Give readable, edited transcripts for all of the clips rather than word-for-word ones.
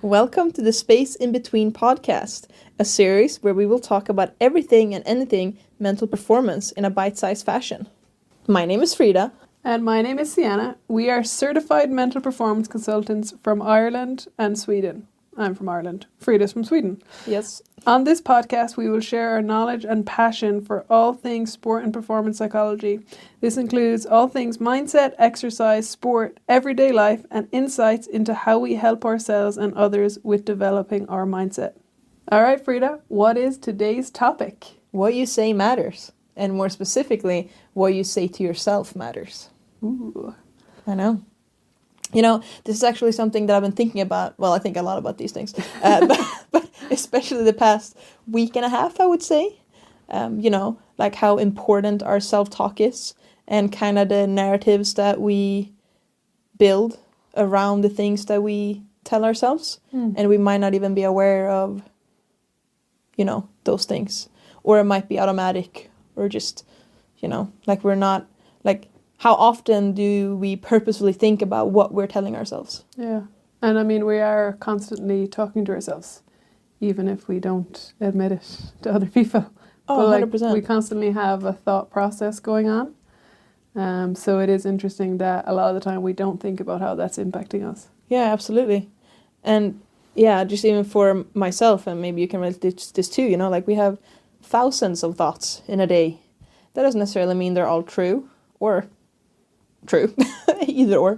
Welcome to the Space in Between podcast, a series where we will talk about everything and anything mental performance in a bite-sized fashion. My name is Frida. And my name is Sienna. We are certified mental performance consultants from Ireland and Sweden. I'm from Ireland. Frida's from Sweden. Yes. On this podcast, we will share our knowledge and passion for all things sport and performance psychology. This includes all things mindset, exercise, sport, everyday life, and insights into how we help ourselves and others with developing our mindset. All right, Frida, what is today's topic? What you say matters. And more specifically, what you say to yourself matters. Ooh. I know. You know, this is actually something that I've been thinking about. Well, I think a lot about these things. But especially the past week and a half, I would say. Like how important our self-talk is. And kind of the narratives that we build around the things that we tell ourselves. And we might not even be aware of, those things. Or it might be automatic. Or just, like we're not, like... How often do we purposefully think about what we're telling ourselves? Yeah. And I mean, we are constantly talking to ourselves, even if we don't admit it to other people. Oh, but 100%. We constantly have a thought process going on. So it is interesting that a lot of the time we don't think about how that's impacting us. Yeah, absolutely. And yeah, just even for myself, and maybe you can relate this too, like we have thousands of thoughts in a day. That doesn't necessarily mean they're all true or true, either or,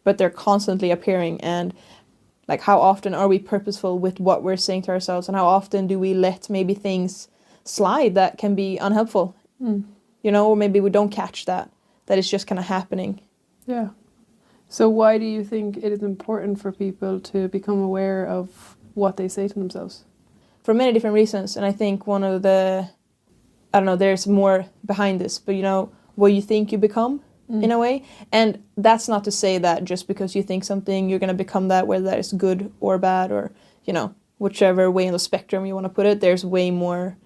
but they're constantly appearing. And like, how often are we purposeful with what we're saying to ourselves, and how often do we let maybe things slide that can be unhelpful, or maybe we don't catch that it's just kind of happening. Yeah. So why do you think it is important for people to become aware of what they say to themselves? For many different reasons. And I think one of the, I don't know, there's more behind this, but what you think you become in a way. And that's not to say that just because you think something, you're going to become that, whether that is good or bad, or, whichever way in the spectrum you want to put it. There's way more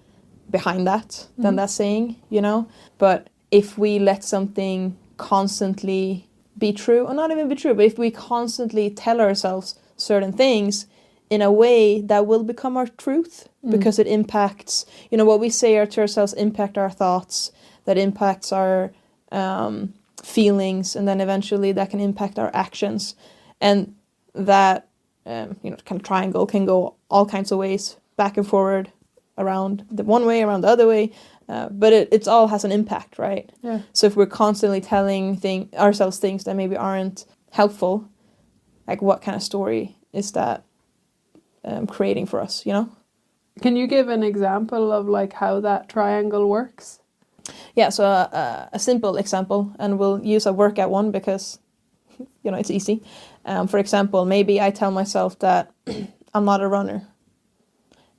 behind that than that saying, But if we let something constantly be true, or not even be true, but if we constantly tell ourselves certain things in a way that will become our truth, because it impacts, what we say to ourselves impact our thoughts, that impacts our feelings, and then eventually that can impact our actions. And that, kind of triangle can go all kinds of ways, back and forward, around the one way, around the other way, but it all has an impact, right? Yeah. So if we're constantly telling ourselves things that maybe aren't helpful, like what kind of story is that creating for us, Can you give an example of like how that triangle works? Yeah, so a simple example, and we'll use a workout one because, it's easy. For example, maybe I tell myself that I'm not a runner,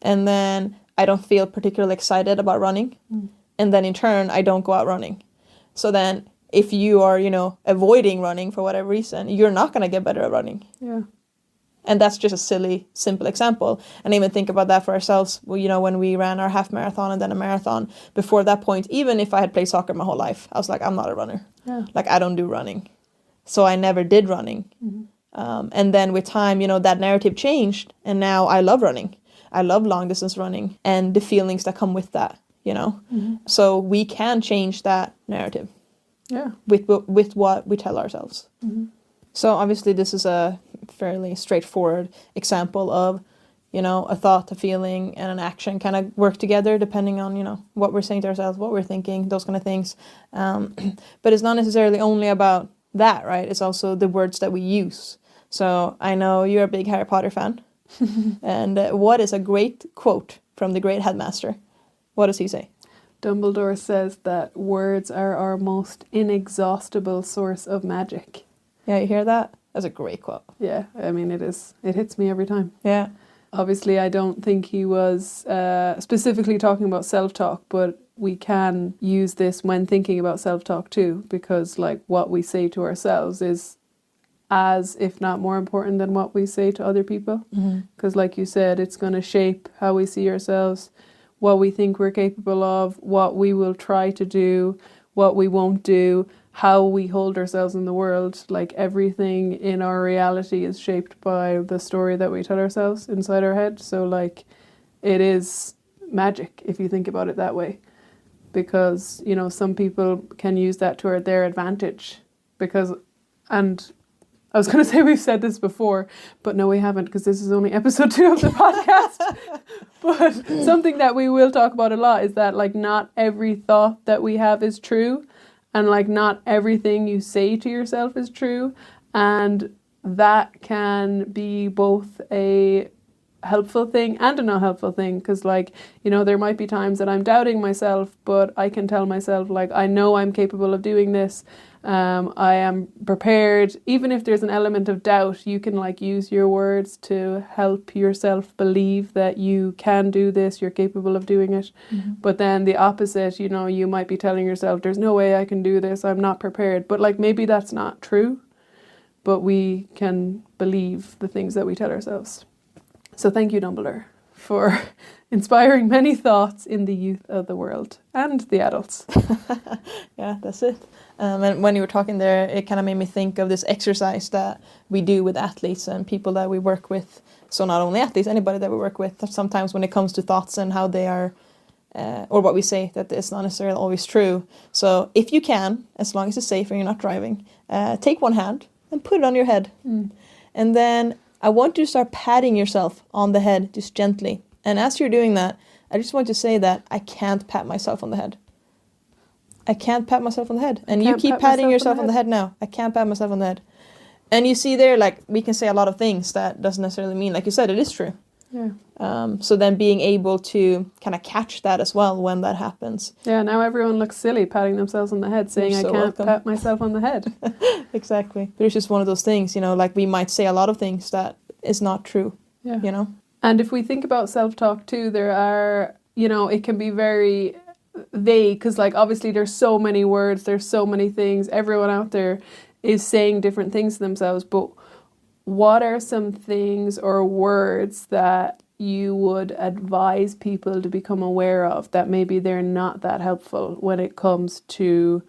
and then I don't feel particularly excited about running, and then in turn, I don't go out running. So then if you are, avoiding running for whatever reason, you're not going to get better at running. Yeah. And that's just a silly, simple example. And even think about that for ourselves. Well, when we ran our half marathon and then a marathon, before that point, even if I had played soccer my whole life, I was like, I'm not a runner. Yeah. Like, I don't do running. So I never did running. And then with time, that narrative changed. And now I love running. I love long distance running and the feelings that come with that, So we can change that narrative. Yeah. With what we tell ourselves. So obviously this is a fairly straightforward example of, a thought, a feeling, and an action kind of work together depending on, what we're saying to ourselves, what we're thinking, those kind of things. But it's not necessarily only about that, right? It's also the words that we use. So I know you're a big Harry Potter fan. And what is a great quote from the great headmaster? What does he say? Dumbledore says that words are our most inexhaustible source of magic. Yeah, you hear that? That's a great quote. Yeah, I mean, it is. It hits me every time. Yeah. Obviously, I don't think he was specifically talking about self-talk, but we can use this when thinking about self-talk too, because like what we say to ourselves is as, if not more important than what we say to other people. Because like you said, it's going to shape how we see ourselves, what we think we're capable of, what we will try to do, what we won't do, how we hold ourselves in the world. Like everything in our reality is shaped by the story that we tell ourselves inside our head. So like it is magic if you think about it that way, because you know some people can use that to their advantage. Because, and I was going to say we've said this before, but no, we haven't, because this is only episode 2 of the podcast. But something that we will talk about a lot is that like not every thought that we have is true, and like not everything you say to yourself is true, and that can be both a helpful thing and a not helpful thing. Because like, you know, there might be times that I'm doubting myself, but I can tell myself like, I know I'm capable of doing this. I am prepared. Even if there's an element of doubt, you can like use your words to help yourself believe that you can do this, you're capable of doing it. But then the opposite, you know, you might be telling yourself, there's no way I can do this, I'm not prepared. But like maybe that's not true, but we can believe the things that we tell ourselves. So thank you, Dumbledore, for inspiring many thoughts in the youth of the world and the adults. Yeah, that's it. And when you were talking there, it kind of made me think of this exercise that we do with athletes and people that we work with. So not only athletes, anybody that we work with, sometimes when it comes to thoughts and how they are, or what we say, that it's not necessarily always true. So if you can, as long as it's safe and you're not driving, take one hand and put it on your head. And then I want you to start patting yourself on the head, just gently. And as you're doing that, I just want to say that I can't pat myself on the head. I can't pat myself on the head. And you keep patting yourself on the head now. I can't pat myself on the head. And you see there, like, we can say a lot of things that doesn't necessarily mean, like you said, it is true. Yeah. So then being able to kind of catch that as well when that happens. Yeah, now everyone looks silly patting themselves on the head, saying You're so I can't welcome. pat myself on the head. Exactly. But it's just one of those things, you know, like we might say a lot of things that is not true, Yeah. you know? And if we think about self-talk too, there are, you know, it can be very vague, because like obviously there's so many words, there's so many things, everyone out there is saying different things to themselves, but what are some things or words that you would advise people to become aware of that maybe they're not that helpful when it comes to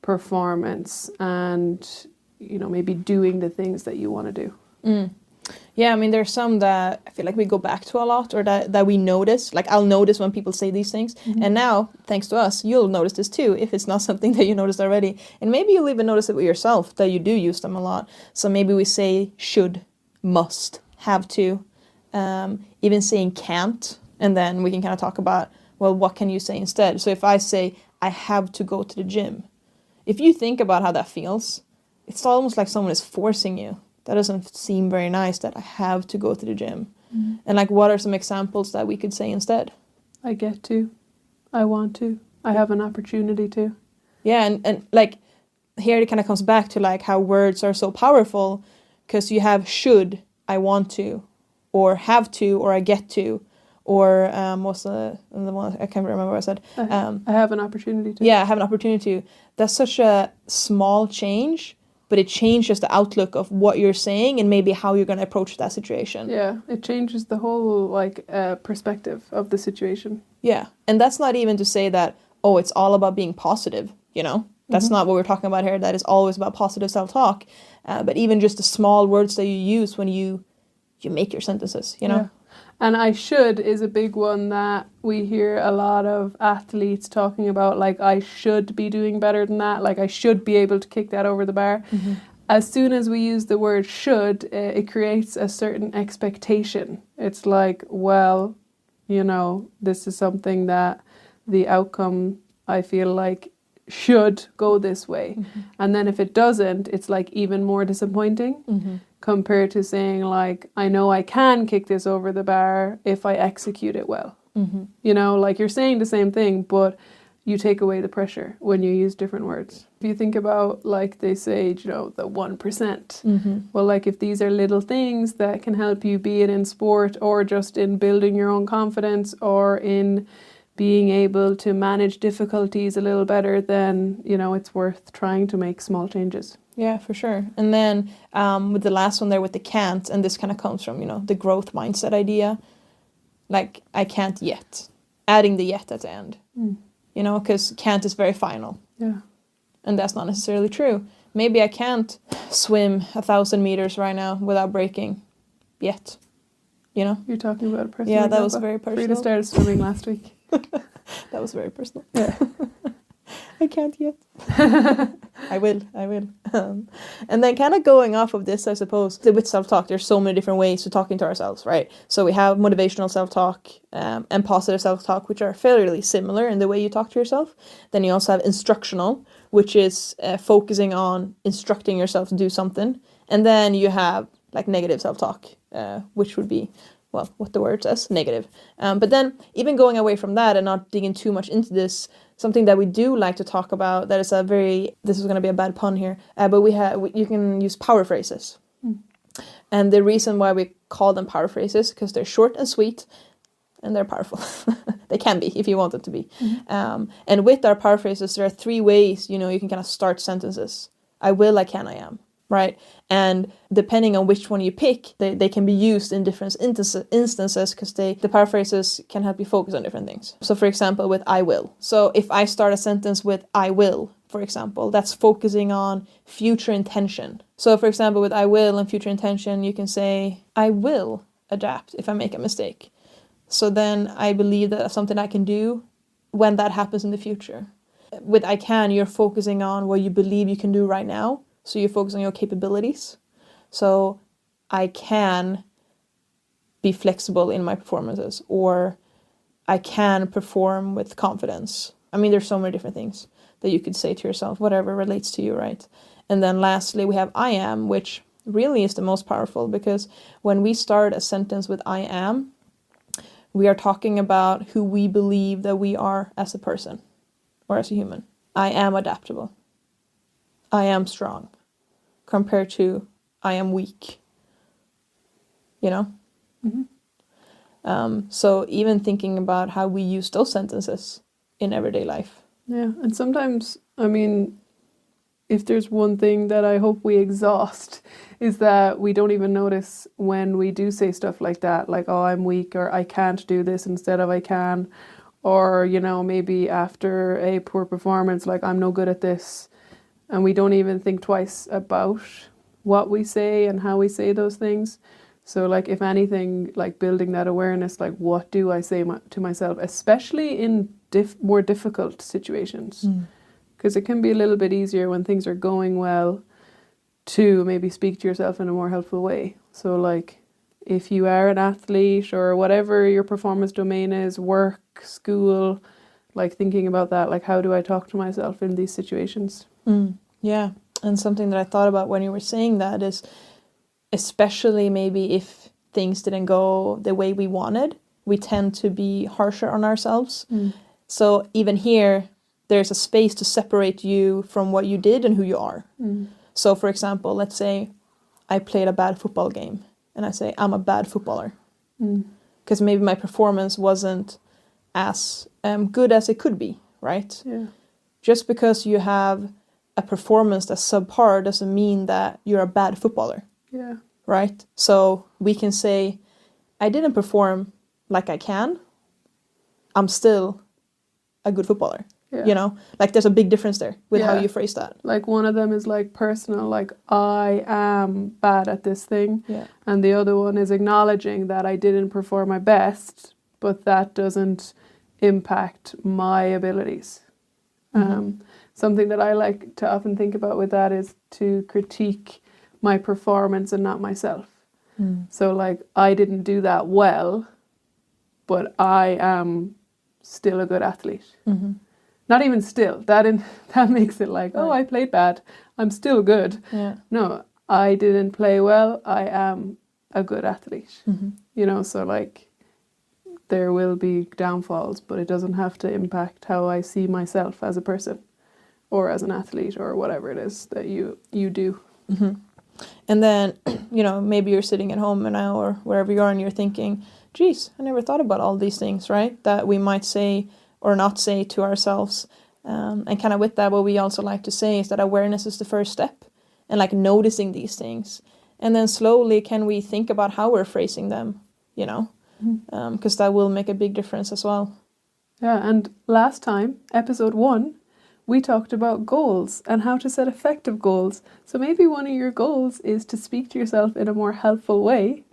performance and, you know, maybe doing the things that you want to do? Yeah, I mean, there's some that I feel like we go back to a lot, or that we notice. Like, I'll notice when people say these things. And now, thanks to us, you'll notice this too, if it's not something that you noticed already. And maybe you'll even notice it with yourself, that you do use them a lot. So maybe we say should, must, have to, even saying can't. And then we can kind of talk about, well, what can you say instead? So if I say, I have to go to the gym, if you think about how that feels, it's almost like someone is forcing you. That doesn't seem very nice, that I have to go to the gym. And like, what are some examples that we could say instead? I get to. I want to. I have an opportunity to. Yeah, and like, here it kind of comes back to like how words are so powerful, because you have should, I want to, or have to, or I get to, or what's the one? I can't remember what I said. I have an opportunity to. Yeah, I have an opportunity to. That's such a small change, but it changes the outlook of what you're saying and maybe how you're going to approach that situation. Yeah, it changes the whole like perspective of the situation. Yeah, and that's not even to say that, oh, it's all about being positive, you know? That's not what we're talking about here. That is always about positive self-talk. But even just the small words that you use when you make your sentences, you know? Yeah. And I should is a big one that we hear a lot of athletes talking about, like, I should be doing better than that, like I should be able to kick that over the bar. As soon as we use the word should, it creates a certain expectation. It's like, well, you know, this is something that the outcome, I feel like, should go this way. And then if it doesn't, it's like even more disappointing. Compared to saying like, I know I can kick this over the bar if I execute it well. You know, like you're saying the same thing, but you take away the pressure when you use different words. If you think about, like they say, you know, the 1%. Well, like if these are little things that can help you, be it in sport or just in building your own confidence or in being able to manage difficulties a little better, then, you know, it's worth trying to make small changes. Yeah, for sure. And then with the last one there with the can't, and this kind of comes from, you know, the growth mindset idea. Like, I can't yet. Adding the yet at the end. You know, because can't is very final. Yeah. And that's not necessarily true. Maybe I can't swim 1,000 meters right now without breaking yet. You know? You're talking about a personal Yeah, that was example. very Frida personal. started swimming last week. That was very personal. Yeah. I can't yet. I will. And then kind of going off of this, I suppose, with self-talk, there's so many different ways to talking to ourselves, right? So we have motivational self-talk and positive self-talk, which are fairly similar in the way you talk to yourself. Then you also have instructional, which is focusing on instructing yourself to do something. And then you have like negative self-talk, which would be, well, what the word says, negative. But then even going away from that and not digging too much into this, something that we do like to talk about that is this is going to be a bad pun here, but you can use power phrases. And the reason why we call them power phrases, because they're short and sweet and they're powerful. They can be if you want them to be. And with our power phrases, there are 3 ways, you can kind of start sentences. I will, I can, I am. Right? And depending on which one you pick, they can be used in different instances because the paraphrases can help you focus on different things. So for example, with I will. So if I start a sentence with I will, for example, that's focusing on future intention. So for example, with I will and future intention, you can say, I will adapt if I make a mistake. So then I believe that that's something I can do when that happens in the future. With I can, you're focusing on what you believe you can do right now. So you focus on your capabilities. So I can be flexible in my performances, or I can perform with confidence. I mean, there's so many different things that you could say to yourself, whatever relates to you, right? And then lastly, we have I am, which really is the most powerful, because when we start a sentence with I am, we are talking about who we believe that we are as a person or as a human. I am adaptable. I am strong. Compared to I am weak, So even thinking about how we use those sentences in everyday life. Yeah, and sometimes, I mean, if there's one thing that I hope we exhaust is that we don't even notice when we do say stuff like that, like, oh, I'm weak, or I can't do this instead of I can, or, maybe after a poor performance, like, I'm no good at this. And we don't even think twice about what we say and how we say those things. So, like, if anything, like building that awareness, like, what do I say to myself, especially in more difficult situations? Because it can be a little bit easier when things are going well to maybe speak to yourself in a more helpful way. So, like, if you are an athlete or whatever your performance domain is, work, school, like thinking about that, like, how do I talk to myself in these situations? Yeah, and something that I thought about when you were saying that is, especially maybe if things didn't go the way we wanted, we tend to be harsher on ourselves. So even here, there's a space to separate you from what you did and who you are. So for example, let's say I played a bad football game and I say I'm a bad footballer. Because maybe my performance wasn't as good as it could be, right? Yeah. Just because you have a performance that's subpar doesn't mean that you're a bad footballer. Yeah. Right? So we can say, I didn't perform like I can. I'm still a good footballer. Yeah. Like there's a big difference there with how Yeah. you phrase that. Like one of them is like personal, like I am bad at this thing. Yeah. And the other one is acknowledging that I didn't perform my best, but that doesn't impact my abilities. Something that I like to often think about with that is to critique my performance and not myself. So like, I didn't do that well, but I am still a good athlete. Not even still. That makes it like, oh, I played bad. I'm still good. Yeah. No, I didn't play well. I am a good athlete. So like, there will be downfalls, but it doesn't have to impact how I see myself as a person or as an athlete or whatever it is that you do. And then, maybe you're sitting at home now or wherever you are and you're thinking, geez, I never thought about all these things, right? That we might say or not say to ourselves. And kind of with that, what we also like to say is that awareness is the first step, and like noticing these things. And then slowly can we think about how we're phrasing them, because that will make a big difference as well. Yeah, and last time, episode 1, we talked about goals and how to set effective goals. So maybe one of your goals is to speak to yourself in a more helpful way.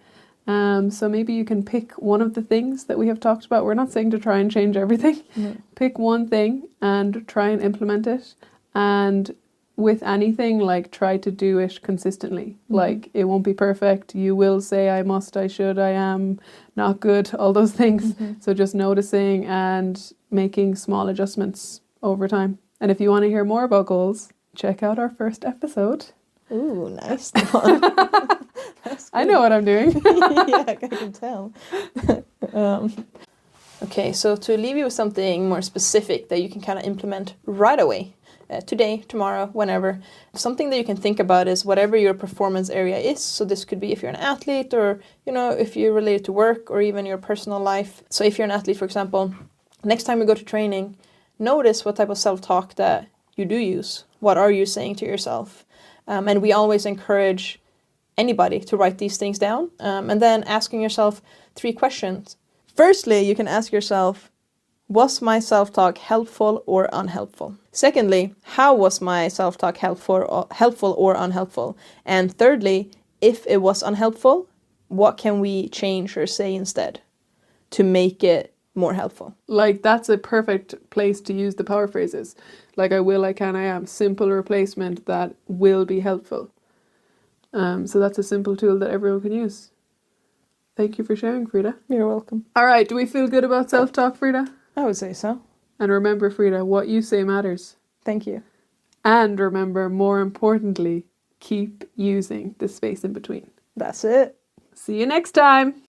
So maybe you can pick one of the things that we have talked about. We're not saying to try and change everything. No. Pick one thing and try and implement it. And with anything, like, try to do it consistently. Like, it won't be perfect. You will say, I must, I should, I am, not good, all those things. So just noticing and making small adjustments over time. And if you want to hear more about goals, check out our first episode. Ooh, nice one. That's I know what I'm doing. Yeah, I can tell. Okay, so to leave you with something more specific that you can kind of implement right away, today, tomorrow, whenever, something that you can think about is whatever your performance area is. So this could be if you're an athlete, or, you know, if you're related to work, or even your personal life. So if you're an athlete, for example, next time you go to training, notice what type of self-talk that you do use. What are you saying to yourself? And we always encourage anybody to write these things down, and then asking yourself 3 questions. Firstly, you can ask yourself, was my self-talk helpful or unhelpful? Secondly, how was my self-talk helpful or unhelpful? And thirdly, if it was unhelpful, what can we change or say instead to make it more helpful? Like, that's a perfect place to use the power phrases. Like, I will, I can, I am. Simple replacement that will be helpful. So that's a simple tool that everyone can use. Thank you for sharing, Frida. You're welcome. All right, do we feel good about self-talk, Frida? I would say so. And remember, Frida, what you say matters. Thank you. And remember, more importantly, keep using the space in between. That's it. See you next time.